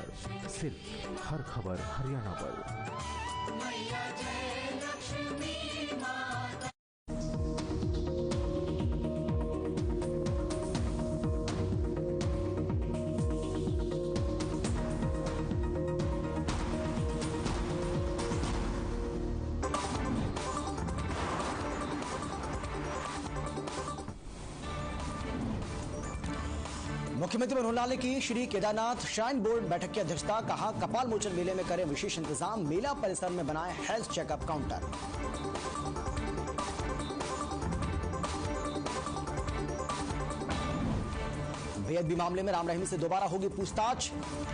खबर, सिर्फ हर खबर हरियाणा पर। मुख्यमंत्री मनोहर लाल ने की श्री केदारनाथ श्राइन बोर्ड बैठक की अध्यक्षता। कहा, कपाल मोचन मेले में करें विशेष इंतजाम, मेला परिसर में बनाए हेल्थ चेकअप काउंटर। बेअदबी मामले में राम रहीम से दोबारा होगी पूछताछ,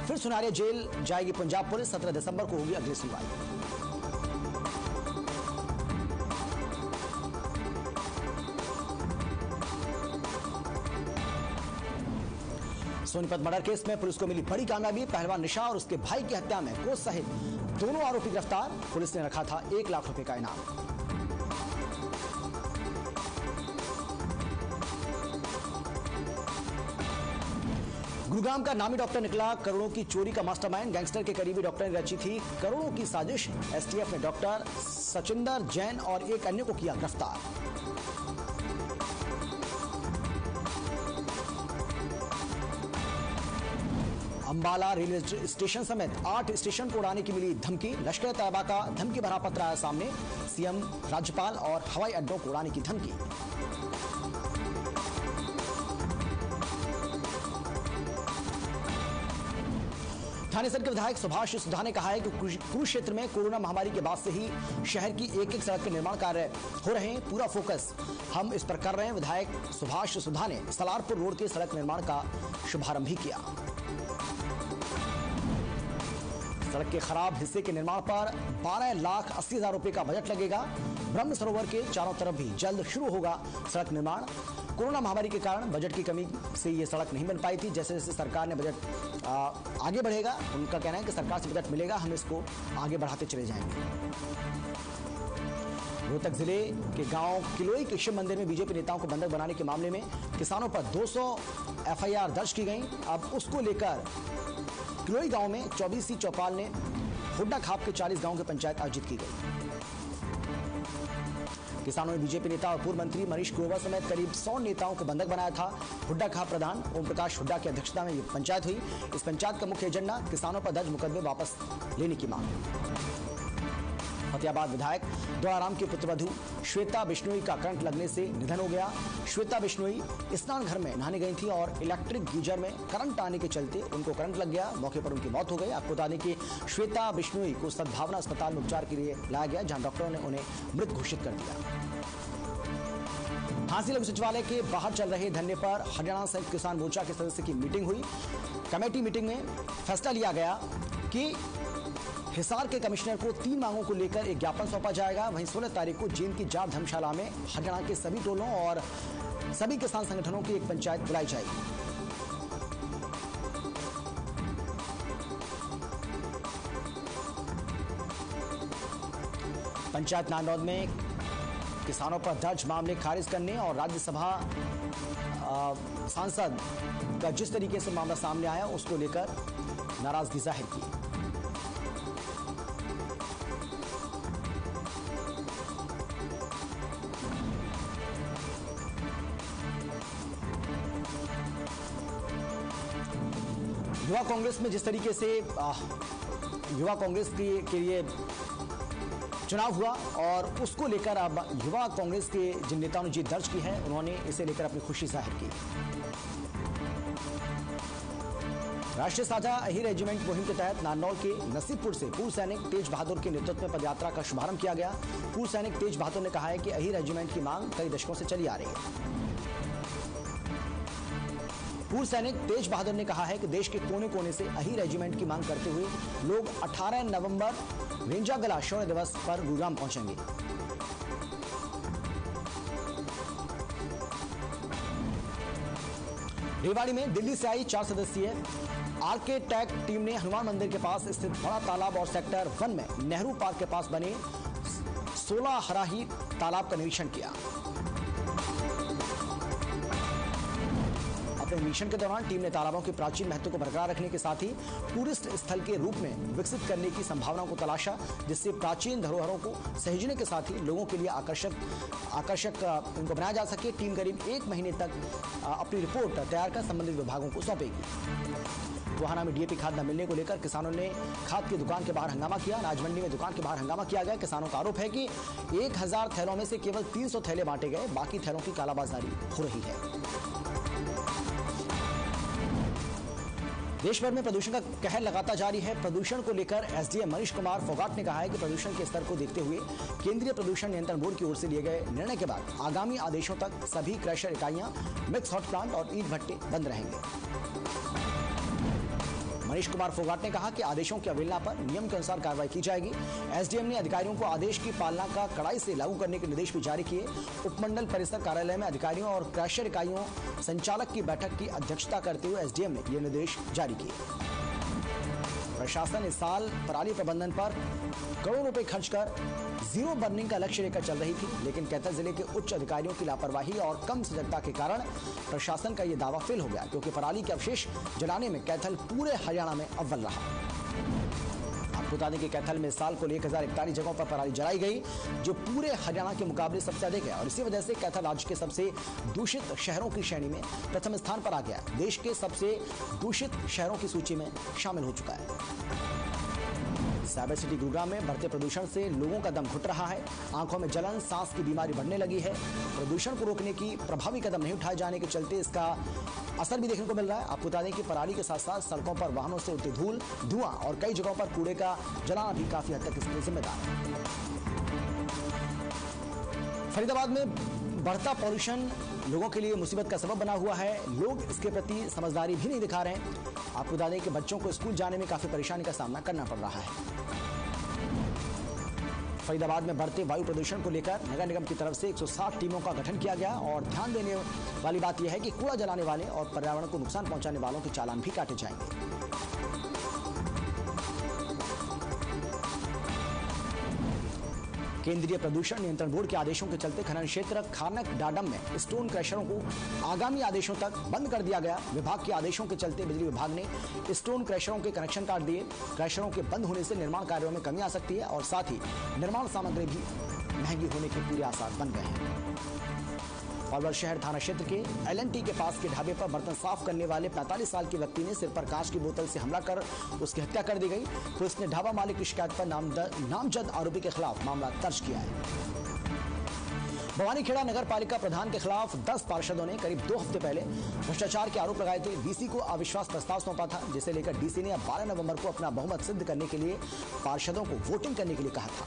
फिर सुनारिया जेल जाएगी पंजाब पुलिस। 17 दिसंबर को होगी अगली सुनवाई। सोनीपत मर्डर केस में पुलिस को मिली बड़ी कामयाबी। पहलवान निशा और उसके भाई की हत्या में कोच सहित दोनों आरोपी गिरफ्तार। पुलिस ने रखा था 1 लाख रुपए का इनाम। गुरुग्राम का नामी डॉक्टर निकला करोड़ों की चोरी का मास्टरमाइंड। गैंगस्टर के करीबी डॉक्टर ने रची थी करोड़ों की साजिश। एसटीएफ ने डॉक्टर सचिंदर जैन और एक अन्य को किया गिरफ्तार। अंबाला रेलवे स्टेशन समेत 8 स्टेशन को उड़ाने की मिली धमकी। लश्कर तैयबा का धमकी भरा पत्र आया सामने। सीएम, राज्यपाल और हवाई अड्डों को उड़ाने की धमकी। थानेसर के विधायक सुभाष सुधा ने कहा है कि कुरुक्षेत्र में कोरोना महामारी के बाद से ही शहर की एक-एक सड़क के निर्माण कार्य हो रहे हैं। पूरा फोकस हम इस पर कर रहे हैं। विधायक सुभाष सुधा ने सलारपुर रोड के सड़क निर्माण का शुभारंभ भी किया। सड़क के खराब हिस्से के निर्माण पर 12,80,000 रुपए का बजट लगेगा। ब्रह्म सरोवर के चारों तरफ भी जल्द शुरू होगा सड़क निर्माण। कोरोना महामारी के कारण बजट की कमी से ये सड़क नहीं बन पाई थी। जैसे जैसे सरकार ने बजट आगे बढ़ेगा, उनका कहना है कि सरकार से बजट मिलेगा, हम इसको आगे बढ़ाते चले जाएंगे। रोहतक जिले के गांव किलोई के शिव मंदिर में बीजेपी नेताओं को बंधक बनाने के मामले में किसानों पर 200 एफआईआर दर्ज की गई। अब उसको लेकर किलोई गांव में 24वीं चौपाल ने हुड्डा खाप के 40 गांव की पंचायत आयोजित की गई। किसानों ने बीजेपी नेता और पूर्व मंत्री मनीष ग्रोवर समेत करीब 100 नेताओं को बंधक बनाया था। हुड्डा खाप प्रधान ओम प्रकाश हुड्डा की अध्यक्षता में यह पंचायत हुई। इस पंचायत का मुख्य एजेंडा किसानों पर दर्ज मुकदमे वापस लेने की मांग। फतेहाबाद विधायक दौड़ाराम की पुत्रवधू श्वेता बिश्नोई का करंट लगने से निधन हो गया। श्वेता बिश्नोई स्नान घर में नहाने गई थी और इलेक्ट्रिक गीजर में करंट आने के चलते उनको करंट लग गया। मौके पर उनकी मौत हो गई। आपको बता दें कि श्वेता बिश्नोई को सद्भावना अस्पताल में उपचार के लिए लाया गया, जहां डॉक्टरों ने उन्हें मृत घोषित कर दिया। झांसी लघु सचिवालय के बाहर चल रहे धरने पर हरियाणा संयुक्त किसान मोर्चा के सदस्य की मीटिंग हुई। कमेटी मीटिंग में फैसला लिया गया कि हिसार के कमिश्नर को 3 मांगों को लेकर एक ज्ञापन सौंपा जाएगा। वहीं 16 तारीख को जींद की जाट धर्मशाला में हरियाणा के सभी टोलों और सभी किसान संगठनों की एक पंचायत बुलाई जाएगी। पंचायत नारनौद में किसानों पर दर्ज मामले खारिज करने और राज्यसभा सांसद का जिस तरीके से मामला सामने आया उसको लेकर नाराजगी जाहिर की। युवा कांग्रेस में जिस तरीके से युवा कांग्रेस के लिए चुनाव हुआ और उसको लेकर अब युवा कांग्रेस के जिन नेताओं ने जीत दर्ज की है, उन्होंने इसे लेकर अपनी खुशी जाहिर की। राष्ट्रीय साझा अही रेजिमेंट मुहिम के तहत नारनौल के नसीबपुर से पूर्व सैनिक तेज बहादुर के नेतृत्व में पदयात्रा का शुभारंभ किया गया। पूर्व सैनिक तेज बहादुर ने कहा है कि अही रेजिमेंट की मांग कई दशकों से चली आ रही है। पूर्व सैनिक तेज बहादुर ने कहा है कि देश के कोने कोने से अही रेजिमेंट की मांग करते हुए लोग 18 नवंबर रेंजागला शौर्य दिवस पर गुरुग्राम पहुंचेंगे। रेवाड़ी में दिल्ली से आई 4 सदस्यीय आर्किटेक्ट टीम ने हनुमान मंदिर के पास स्थित बड़ा तालाब और सेक्टर 1 में नेहरू पार्क के पास बने 16 हराही तालाब का निरीक्षण किया। अपने मिशन के दौरान टीम ने तालाबों के प्राचीन महत्व को बरकरार रखने के साथ ही टूरिस्ट स्थल के रूप में विकसित करने की संभावनाओं को तलाशा, जिससे प्राचीन धरोहरों को सहेजने के साथ ही लोगों के लिए आकर्षक इनको बनाया जा सके। टीम करीब 1 महीने तक अपनी रिपोर्ट तैयार कर संबंधित विभागों को सौंपेगी। टोहाना में डीएपी खाद न मिलने को लेकर किसानों ने खाद की दुकान के बाहर हंगामा किया। राजमंडी में दुकान के बाहर हंगामा किया गया। किसानों का आरोप है कि 1000 थैलों में से केवल 300 थैले बांटे गए, बाकी थैलों की कालाबाजारी हो रही है। देश भर में प्रदूषण का कहर लगातार जारी है। प्रदूषण को लेकर एसडीएम मनीष कुमार फोगाट ने कहा है कि प्रदूषण के स्तर को देखते हुए केंद्रीय प्रदूषण नियंत्रण बोर्ड की ओर से लिए गए निर्णय के बाद आगामी आदेशों तक सभी क्रशर इकाइयां, मिक्स हॉट प्लांट और ईंट भट्टे बंद रहेंगे। मनीष कुमार फोगाट ने कहा कि आदेशों की अवहेलना पर नियम के अनुसार कार्रवाई की जाएगी। एसडीएम ने अधिकारियों को आदेश की पालना का कड़ाई से लागू करने के निर्देश भी जारी किए। उपमंडल परिसर कार्यालय में अधिकारियों और क्रशर इकाइयों संचालक की बैठक की अध्यक्षता करते हुए एसडीएम ने ये निर्देश जारी किए। प्रशासन इस साल पराली प्रबंधन पर करोड़ों रुपए खर्च कर जीरो बर्निंग का लक्ष्य लेकर चल रही थी, लेकिन कैथल जिले के उच्च अधिकारियों की लापरवाही और कम सजगता के कारण प्रशासन का यह दावा फेल हो गया, क्योंकि पराली के अवशेष जलाने में कैथल पूरे हरियाणा में अव्वल रहा। आपको बता दें कि कैथल में इस साल कुल 1041 जगहों पर पराली जलाई गई, जो पूरे हरियाणा के मुकाबले सबसे अधिक है और इसी वजह से कैथल राज्य के सबसे दूषित शहरों की श्रेणी में प्रथम स्थान पर आ गया। देश के सबसे दूषित शहरों की सूची में शामिल हो चुका है। साइबर सिटी गुरुग्राम में बढ़ते प्रदूषण से लोगों का दम घुट रहा है। आंखों में जलन, सांस की बीमारी बढ़ने लगी है। प्रदूषण को रोकने की प्रभावी कदम नहीं उठाए जाने के चलते इसका असर भी देखने को मिल रहा है। आपको बता दें कि पराली के साथ साथ सड़कों पर वाहनों से उड़ती धूल, धुआं और कई जगहों पर कूड़े का जलाना भी काफी हद तक इसके जिम्मेदार है। फरीदाबाद में बढ़ता पॉल्यूशन लोगों के लिए मुसीबत का सबब बना हुआ है। लोग इसके प्रति समझदारी भी नहीं दिखा रहे हैं। आपको बता दें कि बच्चों को स्कूल जाने में काफी परेशानी का सामना करना पड़ रहा है। फरीदाबाद में बढ़ते वायु प्रदूषण को लेकर नगर निगम की तरफ से 160 टीमों का गठन किया गया और ध्यान देने वाली बात यह है कि कूड़ा जलाने वाले और पर्यावरण को नुकसान पहुंचाने वालों के चालान भी काटे जाएंगे। केंद्रीय प्रदूषण नियंत्रण बोर्ड के आदेशों के चलते खनन क्षेत्र खानक डाडम में स्टोन क्रशरों को आगामी आदेशों तक बंद कर दिया गया। विभाग के आदेशों के चलते बिजली विभाग ने स्टोन क्रशरों के कनेक्शन काट दिए। क्रशरों के बंद होने से निर्माण कार्यों में कमी आ सकती है और साथ ही निर्माण सामग्री भी महंगी होने के पूरे आसार बन गए हैं। पलवल शहर थाना क्षेत्र के LNT के पास के ढाबे पर बर्तन साफ करने वाले 45 साल के व्यक्ति ने सिर पर कांच की बोतल से हमला कर उसकी हत्या कर दी गई। पुलिस ने ढाबा मालिक की शिकायत पर नामजद आरोपी के खिलाफ मामला दर्ज किया है। भवानीखेड़ा नगर पालिका प्रधान के खिलाफ 10 पार्षदों ने करीब 2 हफ्ते पहले भ्रष्टाचार के आरोप लगाए थे। डीसी को अविश्वास प्रस्ताव सौंपा था, जिसे लेकर डीसी ने 12 नवंबर को अपना बहुमत सिद्ध करने के लिए पार्षदों को वोटिंग करने के लिए कहा था।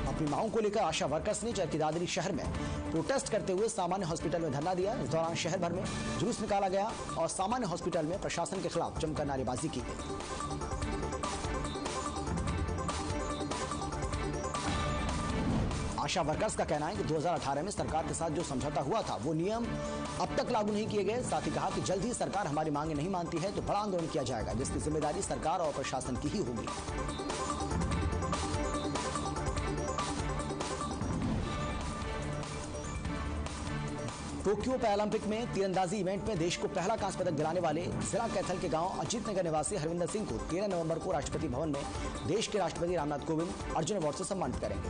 अपनी मांगों को लेकर आशा वर्कर्स ने चरखी दादरी शहर में प्रोटेस्ट करते हुए सामान्य हॉस्पिटल में धरना दिया। इस दौरान शहर भर में जुलूस निकाला गया और सामान्य हॉस्पिटल में प्रशासन के खिलाफ जमकर नारेबाजी की गई। आशा वर्कर्स का कहना है कि 2018 में सरकार के साथ जो समझौता हुआ था वो नियम अब तक लागू नहीं किए गए। साथ ही कहा कि जल्द ही सरकार हमारी मांगे नहीं मानती है तो बड़ा आंदोलन किया जाएगा, जिसकी जिम्मेदारी सरकार और प्रशासन की ही होगी। टोक्यो पैरालंपिक में तीरंदाजी इवेंट में देश को पहला कांस्य पदक दिलाने वाले जिला कैथल के गांव अजीत नगर निवासी हरविंदर सिंह को 13 नवंबर को राष्ट्रपति भवन में देश के राष्ट्रपति रामनाथ कोविंद अर्जुन अवार्ड से सम्मानित करेंगे।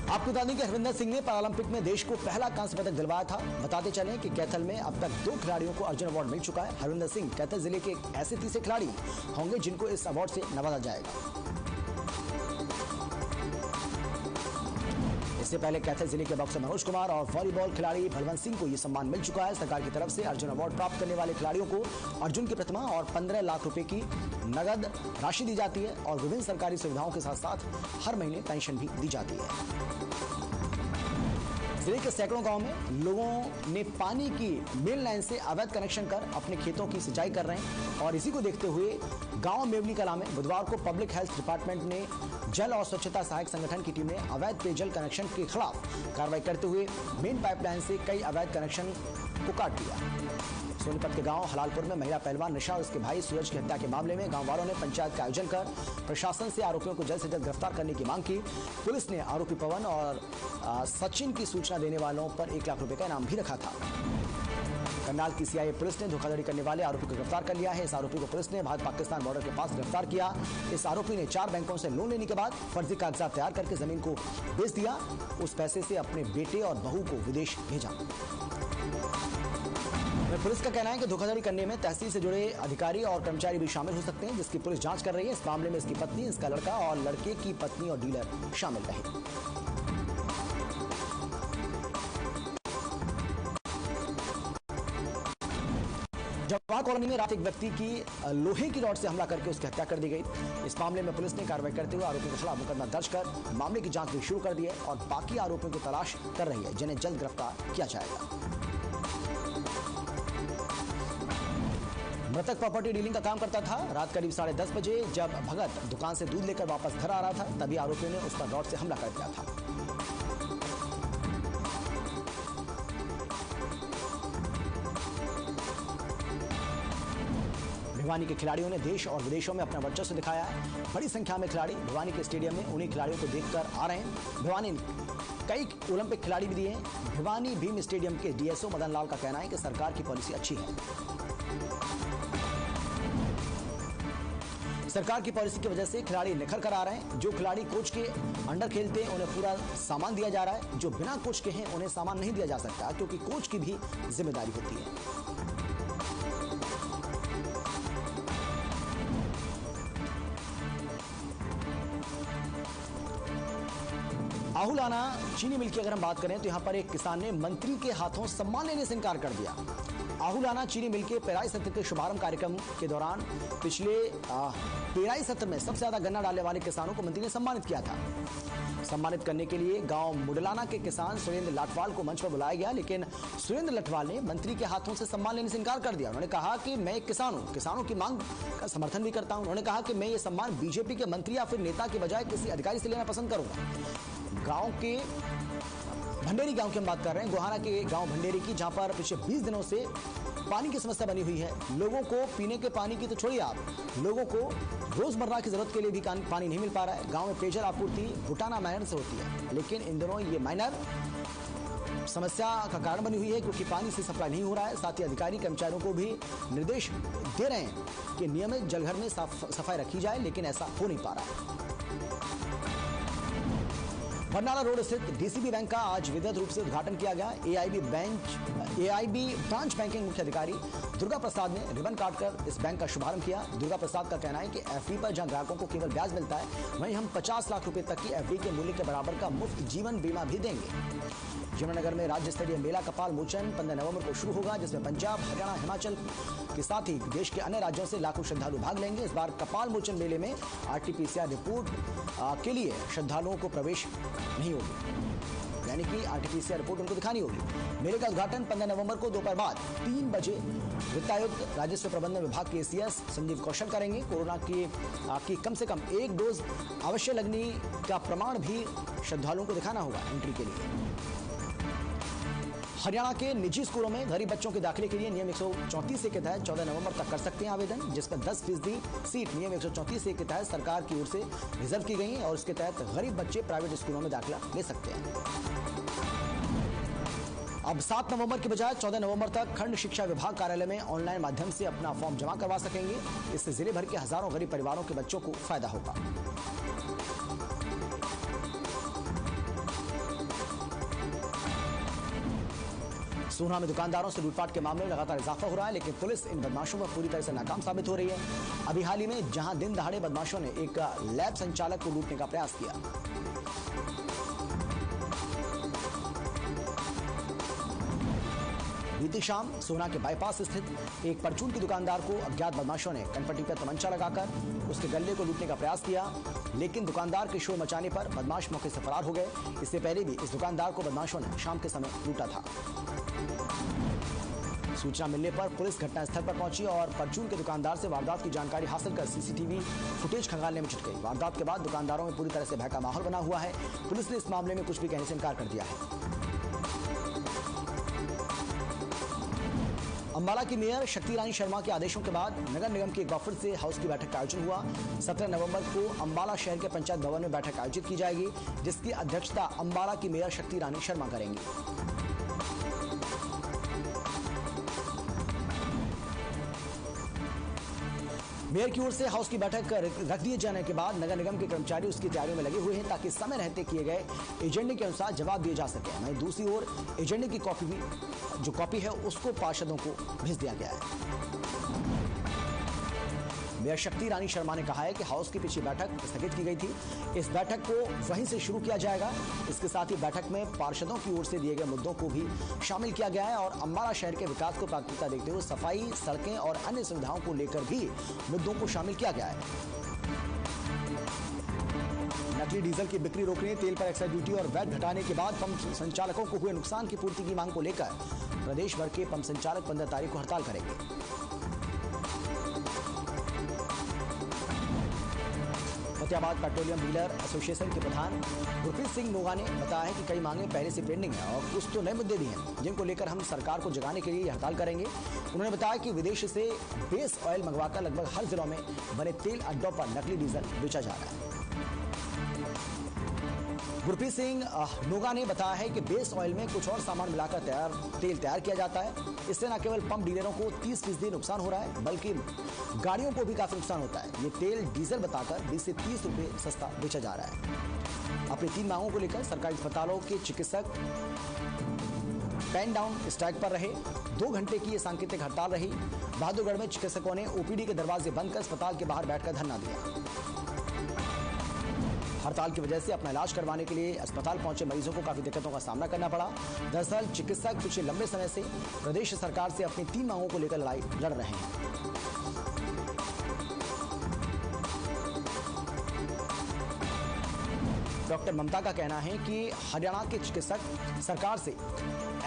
आपको बता दें कि हरविंदर सिंह ने पैरालंपिक में देश को पहला कांस्य पदक दिलवाया था। बताते चलें कि कैथल में अब तक 2 खिलाड़ियों को अर्जुन अवार्ड मिल चुका है। हरविंदर सिंह कैथल जिले के ऐसे तीसरे खिलाड़ी होंगे जिनको इस अवार्ड से नवाजा जाएगा। इससे पहले कैथल जिले के बॉक्सर मनोज कुमार और वॉलीबॉल खिलाड़ी बलवंत सिंह को यह सम्मान मिल चुका है। सरकार की तरफ से अर्जुन अवार्ड प्राप्त करने वाले खिलाड़ियों को अर्जुन की प्रतिमा और 15 लाख रुपए की नगद राशि दी जाती है और विभिन्न सरकारी सुविधाओं के साथ साथ हर महीने पेंशन भी दी जाती है। जिले के सैकड़ों गांव में लोगों ने पानी की मेन लाइन से अवैध कनेक्शन कर अपने खेतों की सिंचाई कर रहे हैं और इसी को देखते हुए गांव मेवली कला में बुधवार को पब्लिक हेल्थ डिपार्टमेंट ने जल और स्वच्छता सहायक संगठन की टीम ने अवैध पेयजल कनेक्शन के खिलाफ कार्रवाई करते हुए मेन पाइपलाइन से कई अवैध कनेक्शन को काट दिया। सोनीपत के गांव हलालपुर में महिला पहलवान निशा और उसके भाई सूरज की हत्या के मामले में गांव वालों ने पंचायत का आयोजन कर प्रशासन से आरोपियों को जल्द से जल्द गिरफ्तार करने की मांग की। पुलिस ने आरोपी पवन और सचिन की सूचना देने वालों पर 1 लाख रुपए का इनाम भी रखा था। करनाल की सीआईए पुलिस ने धोखाधड़ी करने वाले आरोपी को गिरफ्तार कर लिया है। इस आरोपी को पुलिस ने भारत पाकिस्तान बॉर्डर के पास गिरफ्तार किया। इस आरोपी ने 4 बैंकों से लोन लेने के बाद फर्जी कागजात तैयार करके जमीन को बेच दिया। उस पैसे से अपने बेटे और बहू को विदेश भेजा। पुलिस का कहना है कि धोखाधड़ी करने में तहसील से जुड़े अधिकारी और कर्मचारी भी शामिल हो सकते हैं, जिसकी पुलिस जांच कर रही है। इस मामले में इसकी पत्नी, इसका लड़का और लड़के की पत्नी और डीलर शामिल रहे। जवाहर कॉलोनी में रात एक व्यक्ति की लोहे की रॉड से हमला करके उसकी हत्या कर दी गई। इस मामले में पुलिस ने कार्रवाई करते हुए आरोपियों के खिलाफ मुकदमा दर्ज कर मामले की जांच भी शुरू कर दी है और बाकी आरोपियों की तलाश कर रही है, जिन्हें जल्द गिरफ्तार किया जाएगा। मृतक प्रॉपर्टी डीलिंग का काम करता था। रात करीब 10:30 बजे जब भगत दुकान से दूध लेकर वापस घर आ रहा था, तभी आरोपियों ने उस पर रॉड से हमला कर दिया था। भिवानी के खिलाड़ियों ने देश और विदेशों में अपना वर्चस्व दिखाया है। बड़ी संख्या में खिलाड़ी भिवानी के स्टेडियम में उन्हीं खिलाड़ियों को देखकर आ रहे हैं। भिवानी ने कई ओलंपिक खिलाड़ी भी दिए हैं। भिवानी भीम स्टेडियम के डीएसओ मदन लाल का कहना है कि सरकार की पॉलिसी अच्छी है। सरकार की पॉलिसी की वजह से खिलाड़ी निखर कर आ रहे हैं। जो खिलाड़ी कोच के अंडर खेलते हैं उन्हें पूरा सामान दिया जा रहा है। जो बिना कोच के हैं उन्हें सामान नहीं दिया जा सकता, क्योंकि कोच की भी जिम्मेदारी होती है। आहुलाना चीनी मिल की अगर हम बात करें तो यहां पर एक किसान ने मंत्री के हाथों सम्मान लेने से इनकार कर दिया। आहुलाना चीनी मिल के पेराई सत्र के शुभारंभ कार्यक्रम के दौरान पिछले पेराई सत्र में सबसे ज्यादा गन्ना डालने वाले किसानों को मंत्री ने सम्मानित किया था। सम्मानित करने के लिए गांव मुडलाना के किसान सुरेंद्र लाटवाल को मंच पर बुलाया गया, लेकिन सुरेंद्र लाटवाल ने मंत्री के हाथों से सम्मान लेने से इनकार कर दिया। उन्होंने कहा कि मैं एक किसान हूं, किसानों की मांग का समर्थन भी करता हूं। उन्होंने कहा कि मैं ये सम्मान बीजेपी के मंत्री या फिर नेता के बजाय किसी अधिकारी से लेना पसंद करूंगा। गांव के भंडेरी गांव की हम बात कर रहे हैं, गोहाना के गांव भंडेरी की, जहां पर पिछले 20 दिनों से पानी की समस्या बनी हुई है। लोगों को पीने के पानी की तो छोड़िए आप, लोगों को रोजमर्रा की जरूरत के लिए भी पानी नहीं मिल पा रहा है। गांव में पेयजल आपूर्ति बुटाना माइनर से होती है, लेकिन इन दिनों ये माइनर समस्या का कारण बनी हुई है, क्योंकि पानी से सप्लाई नहीं हो रहा है। साथ ही अधिकारी कर्मचारियों को भी निर्देश दे रहे हैं कि नियमित जलघर में सफाई रखी जाए, लेकिन ऐसा हो नहीं पा रहा है। बरनाला रोड स्थित डीसीबी बैंक का आज विधिवत रूप से उद्घाटन किया गया। एआईबी ब्रांच बैंकिंग मुख्य अधिकारी दुर्गा प्रसाद ने रिबन काटकर इस बैंक का शुभारंभ किया। दुर्गा प्रसाद का कहना है कि एफडी पर जहां ग्राहकों को केवल ब्याज मिलता है, वहीं हम 50 लाख रुपए तक की एफडी के मूल्य के बराबर का मुफ्त जीवन बीमा भी देंगे। यमुनानगर में राज्य स्तरीय मेला कपाल मोचन 15 नवंबर को शुरू होगा, जिसमें पंजाब, हरियाणा, हिमाचल के साथ ही देश के अन्य राज्यों से लाखों श्रद्धालु भाग लेंगे। इस बार कपाल मोचन मेले में आरटीपीसीआर रिपोर्ट के लिए श्रद्धालुओं को प्रवेश नहीं होगी, यानी कि आरटीपीसीआर रिपोर्ट उनको दिखानी होगी। मेले का उद्घाटन 15 नवंबर को दोपहर बाद 3 बजे वित्तायुक्त राजस्व प्रबंधन विभाग के एसीएस संजीव कौशल करेंगे। कोरोना की कम से कम 1 डोज अवश्य लगने का प्रमाण भी श्रद्धालुओं को दिखाना होगा एंट्री के लिए। हरियाणा के निजी स्कूलों में गरीब बच्चों के दाखिले के लिए नियम 134 के तहत 14 नवंबर तक कर सकते हैं आवेदन, जिसमें 10% सीट नियम 134 के तहत सरकार की ओर से रिजर्व की गई है और इसके तहत गरीब बच्चे प्राइवेट स्कूलों में दाखिला ले सकते हैं। अब 7 नवंबर के बजाय 14 नवंबर तक खंड शिक्षा विभाग कार्यालय में ऑनलाइन माध्यम से अपना फॉर्म जमा करवा सकेंगे। इससे जिले भर के हजारों गरीब परिवारों के बच्चों को फायदा होगा। सोहना में दुकानदारों से लूटपाट के मामले में लगातार इजाफा हो रहा है, लेकिन पुलिस इन बदमाशों पर पूरी तरह से नाकाम साबित हो रही है। अभी हाल ही में जहां दिन दहाड़े बदमाशों ने एक लैब संचालक को लूटने का प्रयास किया, बीती शाम सोहना के बाईपास स्थित एक परचून की दुकानदार को अज्ञात बदमाशों ने कनपट्टी पर तमंचा लगाकर उसके गले को लूटने का प्रयास किया, लेकिन दुकानदार के शोर मचाने पर बदमाश मौके से फरार हो गए। इससे पहले भी इस दुकानदार को बदमाशों ने शाम के समय लूटा था। सूचना मिलने पर पुलिस घटनास्थल पर पहुंची और परचून के दुकानदार से वारदात की जानकारी हासिल कर सीसीटीवी फुटेज खंगालने में जुट गई। वारदात के बाद दुकानदारों में पूरी तरह से भय का माहौल बना हुआ है। पुलिस ने इस मामले में कुछ भी कहने से इनकार कर दिया है। अंबाला की मेयर शक्ति रानी शर्मा के आदेशों के बाद नगर निगम की एक बार फिर से हाउस की बैठक का आयोजन हुआ। 17 नवंबर को अंबाला शहर के पंचायत भवन में बैठक आयोजित की जाएगी, जिसकी अध्यक्षता अंबाला की मेयर शक्ति रानी शर्मा करेंगी। मेयर की ओर से हाउस की बैठक रख दिए जाने के बाद नगर निगम के कर्मचारी उसकी तैयारियों में लगे हुए हैं, ताकि समय रहते किए गए एजेंडे के अनुसार जवाब दिए जा सके। वहीं दूसरी ओर एजेंडे की कॉपी है उसको पार्षदों को भेज दिया गया है। मेयर शक्ति रानी शर्मा ने कहा है कि हाउस की पिछली बैठक स्थगित की गई थी, इस बैठक को वहीं से शुरू किया जाएगा। इसके साथ ही बैठक में पार्षदों की ओर से दिए गए मुद्दों को भी शामिल किया गया है और अंबाला शहर के विकास को प्राथमिकता देते हुए सफाई, सड़कें और अन्य सुविधाओं को लेकर भी मुद्दों को शामिल किया गया है। नकली डीजल की बिक्री रोकने, तेल पर एक्साइज ड्यूटी और वैट घटाने के बाद पंप संचालकों को हुए नुकसान की पूर्ति की मांग को लेकर प्रदेश भर के पंप संचालक 15 तारीख को हड़ताल करेंगे। फतेहाबाद पेट्रोलियम डीलर एसोसिएशन के प्रधान गुरप्रीत सिंह नोगा ने बताया है कि कई मांगे पहले से पेंडिंग है और कुछ तो नए मुद्दे भी हैं, जिनको लेकर हम सरकार को जगाने के लिए हड़ताल करेंगे। उन्होंने बताया कि विदेश से बेस ऑयल मंगवाकर लगभग हर जिलों में बने तेल अड्डों पर नकली डीजल बेचा जा रहा है। गुरप्रीत सिंह नोगा ने बताया है कि बेस ऑयल में कुछ और सामान मिलाकर तेल तैयार किया जाता है। इससे न केवल पंप डीलरों को 30% नुकसान हो रहा है, बल्कि गाड़ियों को भी काफी नुकसान होता है। ये तेल डीजल बताकर 20 से 30 रुपए सस्ता बेचा जा रहा है। अपनी 3 मांगों को लेकर सरकारी अस्पतालों के चिकित्सक पेन डाउन स्ट्राइक पर रहे। 2 घंटे की ये सांकेतिक हड़ताल रही। बहादुरगढ़ में चिकित्सकों ने ओपीडी के दरवाजे बंद कर अस्पताल के बाहर बैठकर धरना दिया। हड़ताल की वजह से अपना इलाज करवाने के लिए अस्पताल पहुंचे मरीजों को काफी दिक्कतों का सामना करना पड़ा। दरअसल चिकित्सक पिछले लंबे समय से प्रदेश सरकार से अपनी 3 मांगों को लेकर लड़ाई लड़ रहे हैं। डॉक्टर ममता का कहना है कि हरियाणा के चिकित्सक सरकार से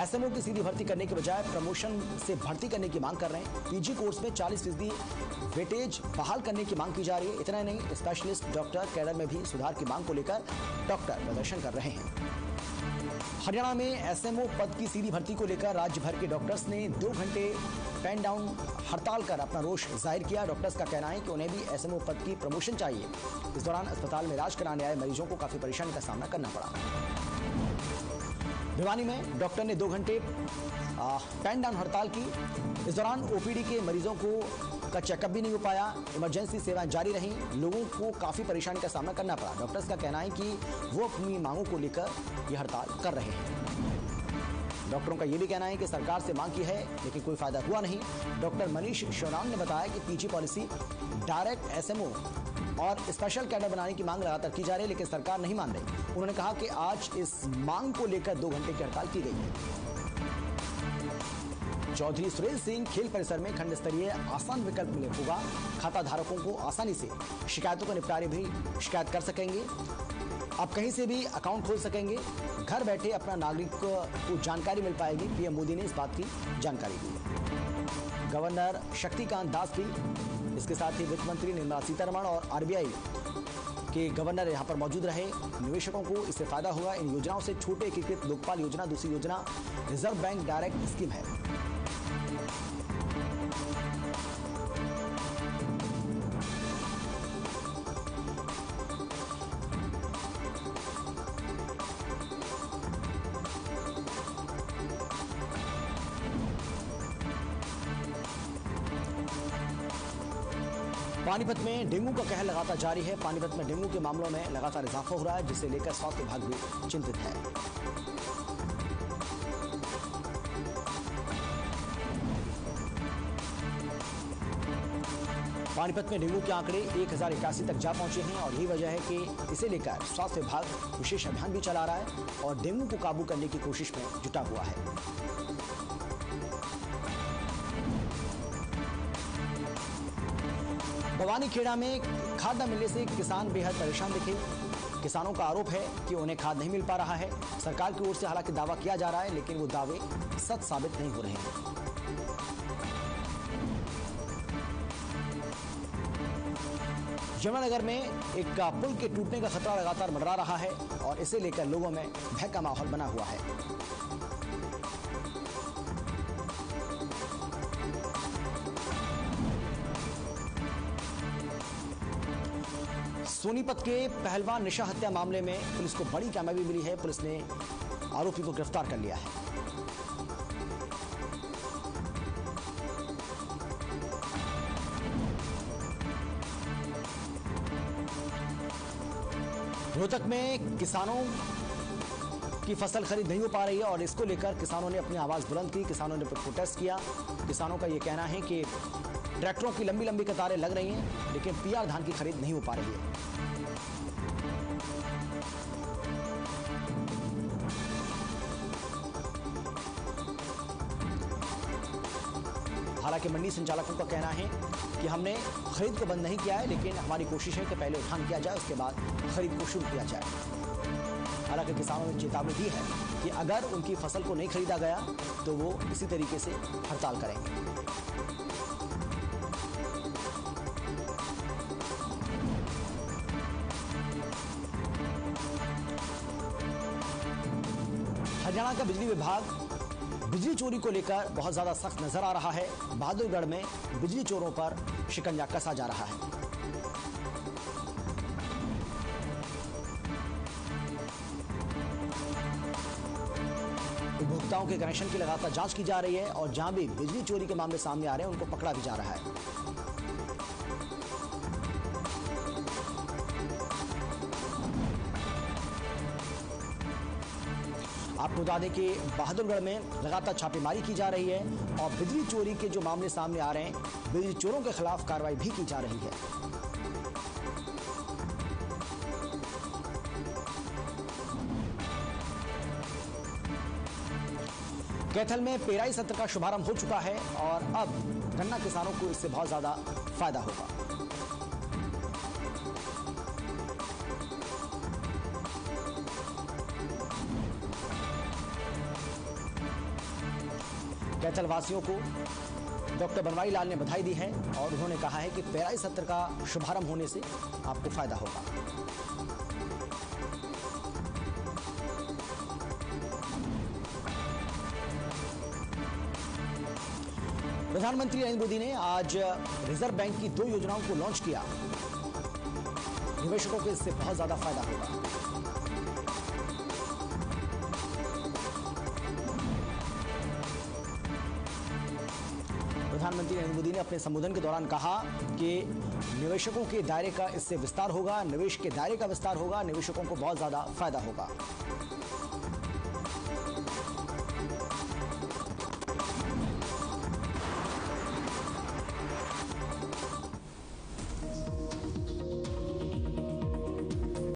एसएमओ की सीधी भर्ती करने के बजाय प्रमोशन से भर्ती करने की मांग कर रहे हैं। पीजी कोर्स में 40% वेटेज बहाल करने की मांग की जा रही है। इतना नहीं, स्पेशलिस्ट डॉक्टर कैडर में भी सुधार की मांग को लेकर डॉक्टर प्रदर्शन कर रहे हैं। हरियाणा में एसएमओ पद की सीधी भर्ती को लेकर राज्य भर के डॉक्टर्स ने 2 घंटे पेन डाउन हड़ताल कर अपना रोष जाहिर किया। डॉक्टर्स का कहना है कि उन्हें भी एसएमओ पद की प्रमोशन चाहिए। इस दौरान अस्पताल में इलाज कराने आए मरीजों को काफी परेशानी का सामना करना पड़ा। भिवानी में डॉक्टर ने 2 घंटे पेन डाउन हड़ताल की। इस दौरान ओपीडी के मरीजों का चेकअप भी नहीं हो पाया। इमरजेंसी सेवाएं जारी रहीं। लोगों को काफी परेशानी का सामना करना पड़ा। डॉक्टर्स का कहना है कि वो अपनी मांगों को लेकर यह हड़ताल कर रहे हैं। डॉक्टरों का यह भी कहना है कि सरकार से मांग की है, लेकिन कोई फायदा हुआ नहीं। डॉक्टर मनीष शोनांग ने बताया कि पीजी पॉलिसी, डायरेक्ट एसएमओ और स्पेशल कैडर बनाने की मांग लगातार की जा रही है, लेकिन सरकार नहीं मान रही। उन्होंने कहा कि आज इस मांग को लेकर 2 घंटे की हड़ताल की गई है। चौधरी सुरेश सिंह खेल परिसर में खंड स्तरीय आसान विकल्प मिले होगा। खाता धारकों को आसानी से शिकायतों के निपटारे भी शिकायत कर सकेंगे। अब कहीं से भी अकाउंट खोल सकेंगे। घर बैठे अपना नागरिक को जानकारी मिल पाएगी। पीएम मोदी ने इस बात की जानकारी दी। गवर्नर शक्तिकांत दास भी, इसके साथ ही वित्त मंत्री निर्मला सीतारमण और आरबीआई के गवर्नर यहां पर मौजूद रहे। निवेशकों को इससे फायदा होगा। इन योजनाओं से छोटे एकीकृत लोकपाल योजना, दूसरी योजना रिजर्व बैंक डायरेक्ट स्कीम है। पानीपत में डेंगू का कहर लगातार जारी है। पानीपत में डेंगू के मामलों में लगातार इजाफा हो रहा है, जिसे लेकर स्वास्थ्य विभाग भी चिंतित है। पानीपत में डेंगू के आंकड़े 1081 तक जा पहुंचे हैं और यही वजह है कि इसे लेकर स्वास्थ्य विभाग विशेष अभियान भी चला रहा है और डेंगू को काबू करने की कोशिश में जुटा हुआ है। भवानीखेड़ा में खाद न मिलने से किसान बेहद परेशान दिखे। किसानों का आरोप है कि उन्हें खाद नहीं मिल पा रहा है। सरकार की ओर से हालांकि दावा किया जा रहा है, लेकिन वो दावे सच साबित नहीं हो रहे हैं। यमुनानगर में एक पुल के टूटने का खतरा लगातार मंडरा रहा है और इसे लेकर लोगों में भय का माहौल बना हुआ है। सोनीपत के पहलवान निशा हत्या मामले में पुलिस को बड़ी कामयाबी मिली है। पुलिस ने आरोपी को गिरफ्तार कर लिया है। रोहतक में किसानों की फसल खरीद नहीं हो पा रही है और इसको लेकर किसानों ने अपनी आवाज बुलंद की। किसानों ने प्रोटेस्ट किया। किसानों का यह कहना है कि ट्रैक्टरों की लंबी लंबी कतारें लग रही हैं, लेकिन पीआर धान की खरीद नहीं हो पा रही है। हालांकि मंडी संचालकों का कहना है कि हमने खरीद को बंद नहीं किया है, लेकिन हमारी कोशिश है कि पहले उठान किया जाए, उसके बाद खरीद को शुरू किया जाए। हालांकि किसानों ने चेतावनी दी है कि अगर उनकी फसल को नहीं खरीदा गया तो वो इसी तरीके से हड़ताल करेंगे। हरियाणा का बिजली विभाग बिजली चोरी को लेकर बहुत ज्यादा सख्त नजर आ रहा है। बहादुरगढ़ में बिजली चोरों पर शिकंजा कसा जा रहा है। उपभोक्ताओं के कनेक्शन की लगातार जांच की जा रही है और जहां भी बिजली चोरी के मामले सामने आ रहे हैं उनको पकड़ा भी जा रहा है। आपको बता दें कि बहादुरगढ़ में लगातार छापेमारी की जा रही है और बिजली चोरी के जो मामले सामने आ रहे हैं, बिजली चोरों के खिलाफ कार्रवाई भी की जा रही है। कैथल में पेराई सत्र का शुभारंभ हो चुका है और अब गन्ना किसानों को इससे बहुत ज्यादा फायदा होगा। कैथल वासियों को डॉक्टर बनवारी लाल ने बधाई दी है और उन्होंने कहा है कि पेराई सत्र का शुभारंभ होने से आपको फायदा होगा। प्रधानमंत्री नरेंद्र मोदी ने आज रिजर्व बैंक की 2 योजनाओं को लॉन्च किया। निवेशकों को इससे बहुत ज्यादा फायदा होगा। प्रधानमंत्री नरेंद्र मोदी ने अपने संबोधन के दौरान कहा कि निवेशकों के दायरे का इससे विस्तार होगा, निवेश के दायरे का विस्तार होगा, निवेशकों को बहुत ज्यादा फायदा होगा।